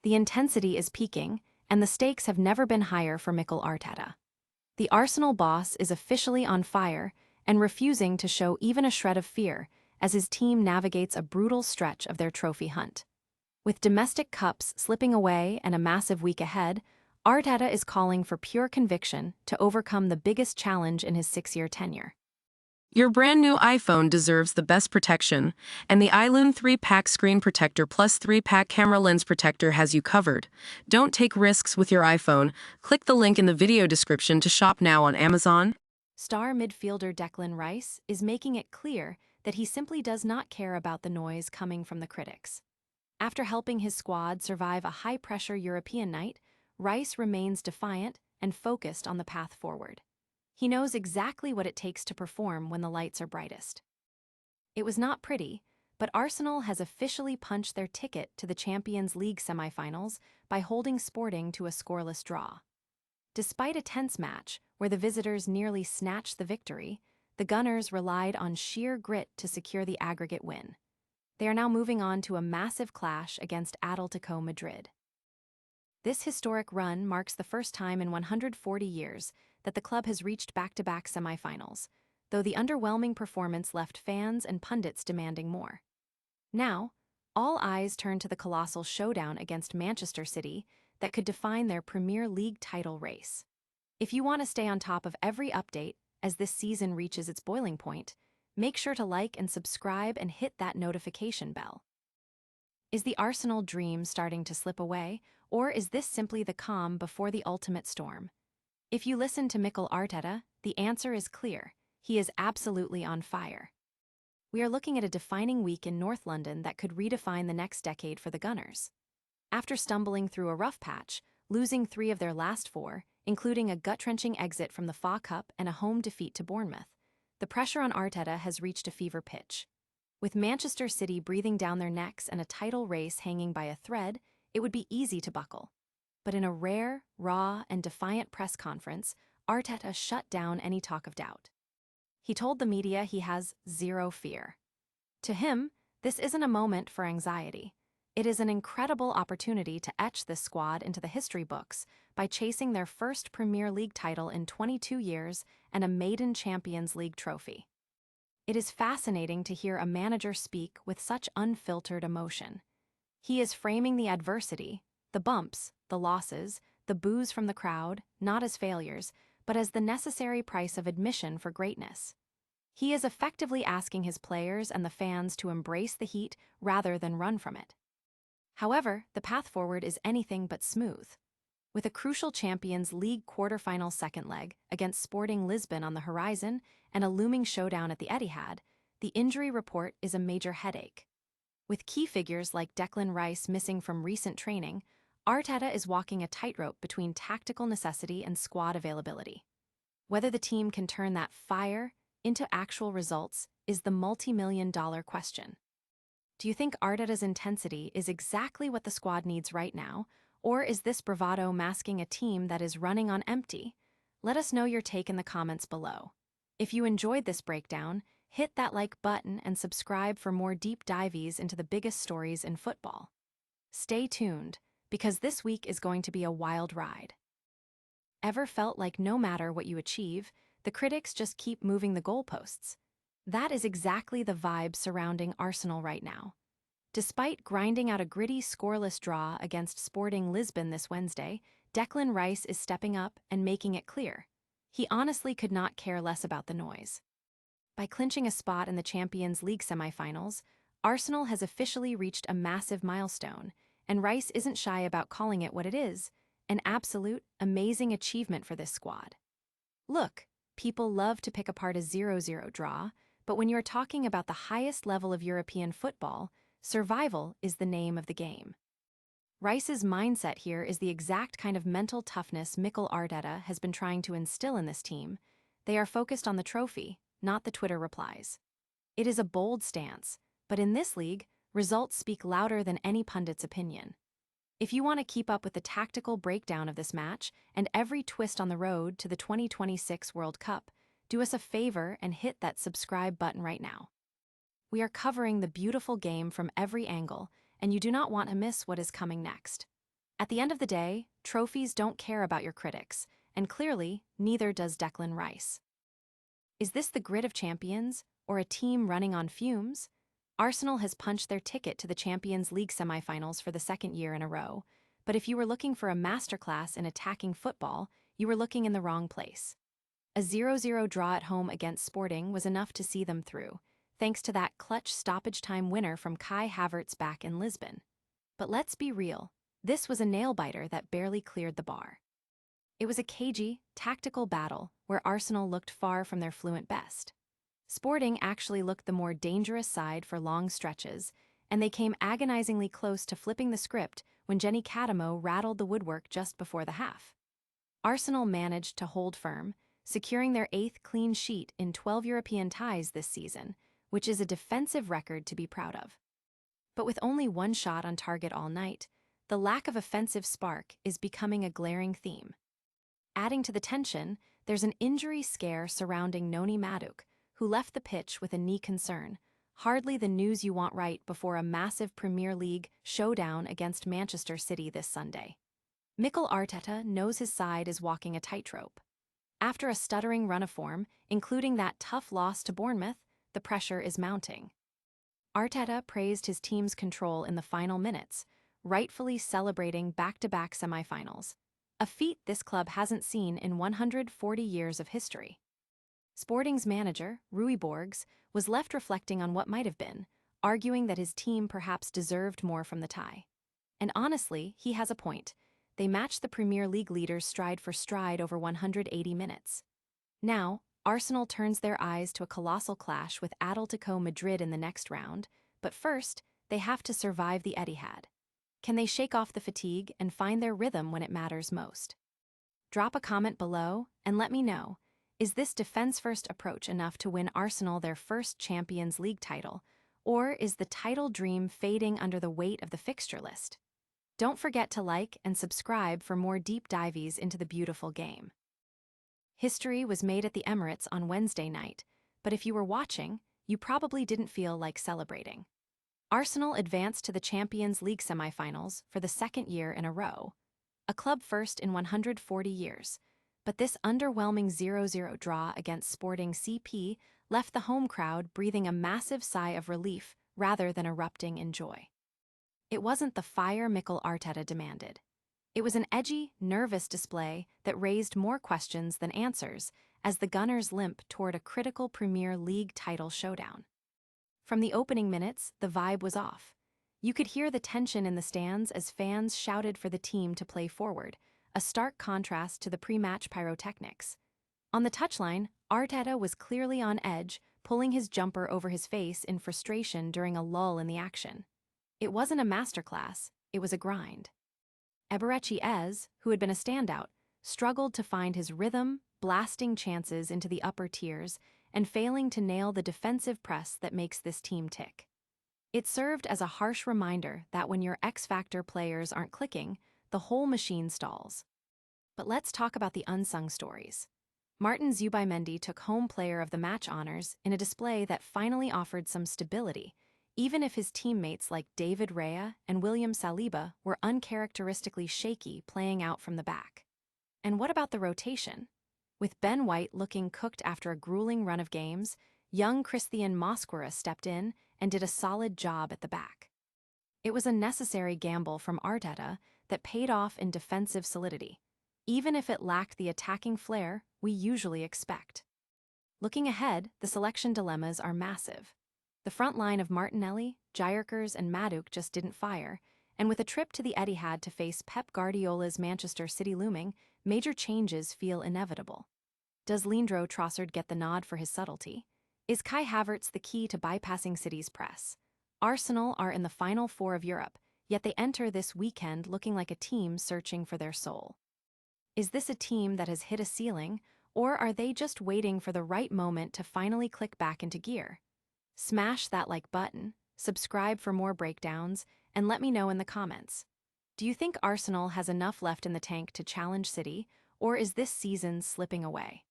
The intensity is peaking, and the stakes have never been higher for Mikel Arteta. The Arsenal boss is officially on fire and refusing to show even a shred of fear as his team navigates a brutal stretch of their trophy hunt. With domestic cups slipping away and a massive week ahead, Arteta is calling for pure conviction to overcome the biggest challenge in his 6-year tenure. Your brand new iPhone deserves the best protection, and the iLoom 3-pack screen protector plus 3-pack camera lens protector has you covered. Don't take risks with your iPhone. Click the link in the video description to shop now on Amazon. Star midfielder Declan Rice is making it clear that he simply does not care about the noise coming from the critics. After helping his squad survive a high-pressure European night, Rice remains defiant and focused on the path forward. He knows exactly what it takes to perform when the lights are brightest. It was not pretty, but Arsenal has officially punched their ticket to the Champions League semifinals by holding Sporting to a scoreless draw. Despite a tense match where the visitors nearly snatched the victory, the Gunners relied on sheer grit to secure the aggregate win. They are now moving on to a massive clash against Atletico Madrid. This historic run marks the first time in 140 years that the club has reached back-to-back semifinals, though the underwhelming performance left fans and pundits demanding more. Now, all eyes turn to the colossal showdown against Manchester City that could define their Premier League title race. If you want to stay on top of every update as this season reaches its boiling point, make sure to like and subscribe and hit that notification bell. Is the Arsenal dream starting to slip away, or is this simply the calm before the ultimate storm? If you listen to Mikel Arteta, the answer is clear. He is absolutely on fire. We are looking at a defining week in North London that could redefine the next decade for the Gunners. After stumbling through a rough patch, losing 3 of their last 4, including a gut-wrenching exit from the FA Cup and a home defeat to Bournemouth, the pressure on Arteta has reached a fever pitch. With Manchester City breathing down their necks and a title race hanging by a thread, it would be easy to buckle. But in a rare, raw, and defiant press conference, Arteta shut down any talk of doubt. He told the media he has zero fear. To him, this isn't a moment for anxiety. It is an incredible opportunity to etch this squad into the history books by chasing their first Premier League title in 22 years and a maiden Champions League trophy. It is fascinating to hear a manager speak with such unfiltered emotion. He is framing the adversity, the bumps, the losses, the boos from the crowd, not as failures, but as the necessary price of admission for greatness. He is effectively asking his players and the fans to embrace the heat rather than run from it. However, the path forward is anything but smooth. With a crucial Champions League quarter-final second leg against Sporting Lisbon on the horizon and a looming showdown at the Etihad, the injury report is a major headache. With key figures like Declan Rice missing from recent training, Arteta is walking a tightrope between tactical necessity and squad availability. Whether the team can turn that fire into actual results is the multi-million-dollar question. Do you think Arteta's intensity is exactly what the squad needs right now, or is this bravado masking a team that is running on empty? Let us know your take in the comments below. If you enjoyed this breakdown, hit that like button and subscribe for more deep dives into the biggest stories in football. Stay tuned, because this week is going to be a wild ride. Ever felt like no matter what you achieve, the critics just keep moving the goalposts? That is exactly the vibe surrounding Arsenal right now. Despite grinding out a gritty, scoreless draw against Sporting Lisbon this Wednesday, Declan Rice is stepping up and making it clear. He honestly could not care less about the noise. By clinching a spot in the Champions League semifinals, Arsenal has officially reached a massive milestone, and Rice isn't shy about calling it what it is, an absolute, amazing achievement for this squad. Look, people love to pick apart a 0-0 draw, but when you're talking about the highest level of European football, survival is the name of the game. Rice's mindset here is the exact kind of mental toughness Mikel Arteta has been trying to instill in this team. They are focused on the trophy, not the Twitter replies. It is a bold stance, but in this league, results speak louder than any pundit's opinion. If you want to keep up with the tactical breakdown of this match and every twist on the road to the 2026 World Cup, do us a favor and hit that subscribe button right now. We are covering the beautiful game from every angle, and you do not want to miss what is coming next. At the end of the day, trophies don't care about your critics, and clearly, neither does Declan Rice. Is this the grit of champions, or a team running on fumes? Arsenal has punched their ticket to the Champions League semifinals for the second year in a row, but if you were looking for a masterclass in attacking football, you were looking in the wrong place. A 0-0 draw at home against Sporting was enough to see them through, thanks to that clutch stoppage-time winner from Kai Havertz back in Lisbon. But let's be real, this was a nail-biter that barely cleared the bar. It was a cagey, tactical battle where Arsenal looked far from their fluent best. Sporting actually looked the more dangerous side for long stretches, and they came agonizingly close to flipping the script when Jenny Catamo rattled the woodwork just before the half. Arsenal managed to hold firm, securing their 8th clean sheet in 12 European ties this season, which is a defensive record to be proud of. But with only one shot on target all night, the lack of offensive spark is becoming a glaring theme. Adding to the tension, there's an injury scare surrounding Noni Madueke, who left the pitch with a knee concern, hardly the news you want right before a massive Premier League showdown against Manchester City this Sunday. Mikel Arteta knows his side is walking a tightrope. After a stuttering run of form, including that tough loss to Bournemouth, the pressure is mounting. Arteta praised his team's control in the final minutes, rightfully celebrating back-to-back semifinals, a feat this club hasn't seen in 140 years of history. Sporting's manager, Rui Borges, was left reflecting on what might have been, arguing that his team perhaps deserved more from the tie. And honestly, he has a point. They matched the Premier League leaders stride for stride over 180 minutes. Now, Arsenal turns their eyes to a colossal clash with Atletico Madrid in the next round, but first, they have to survive the Etihad. Can they shake off the fatigue and find their rhythm when it matters most? Drop a comment below and let me know, is this defense-first approach enough to win Arsenal their first Champions League title, or is the title dream fading under the weight of the fixture list? Don't forget to like and subscribe for more deep dives into the beautiful game. History was made at the Emirates on Wednesday night, but if you were watching, you probably didn't feel like celebrating. Arsenal advanced to the Champions League semifinals for the second year in a row, a club first in 140 years, but this underwhelming 0-0 draw against Sporting CP left the home crowd breathing a massive sigh of relief rather than erupting in joy. It wasn't the fire Mikel Arteta demanded. It was an edgy, nervous display that raised more questions than answers as the Gunners limp toward a critical Premier League title showdown. From the opening minutes, the vibe was off. You could hear the tension in the stands as fans shouted for the team to play forward, a stark contrast to the pre-match pyrotechnics. On the touchline, Arteta was clearly on edge, pulling his jumper over his face in frustration during a lull in the action. It wasn't a masterclass, it was a grind. Eberechi Eze, who had been a standout, struggled to find his rhythm, blasting chances into the upper tiers and failing to nail the defensive press that makes this team tick. It served as a harsh reminder that when your X-Factor players aren't clicking, the whole machine stalls. But let's talk about the unsung stories. Martin Zubimendi took home player of the match honors in a display that finally offered some stability, even if his teammates like David Raya and William Saliba were uncharacteristically shaky playing out from the back. And what about the rotation? With Ben White looking cooked after a grueling run of games, young Christian Mosquera stepped in and did a solid job at the back. It was a necessary gamble from Arteta that paid off in defensive solidity, even if it lacked the attacking flair we usually expect. Looking ahead, the selection dilemmas are massive. The front line of Martinelli, Gyökeres, and Madueke just didn't fire, and with a trip to the Etihad to face Pep Guardiola's Manchester City looming, major changes feel inevitable. Does Leandro Trossard get the nod for his subtlety? Is Kai Havertz the key to bypassing City's press? Arsenal are in the final four of Europe, yet they enter this weekend looking like a team searching for their soul. Is this a team that has hit a ceiling, or are they just waiting for the right moment to finally click back into gear? Smash that like button, subscribe for more breakdowns, and let me know in the comments. Do you think Arsenal has enough left in the tank to challenge City, or is this season slipping away?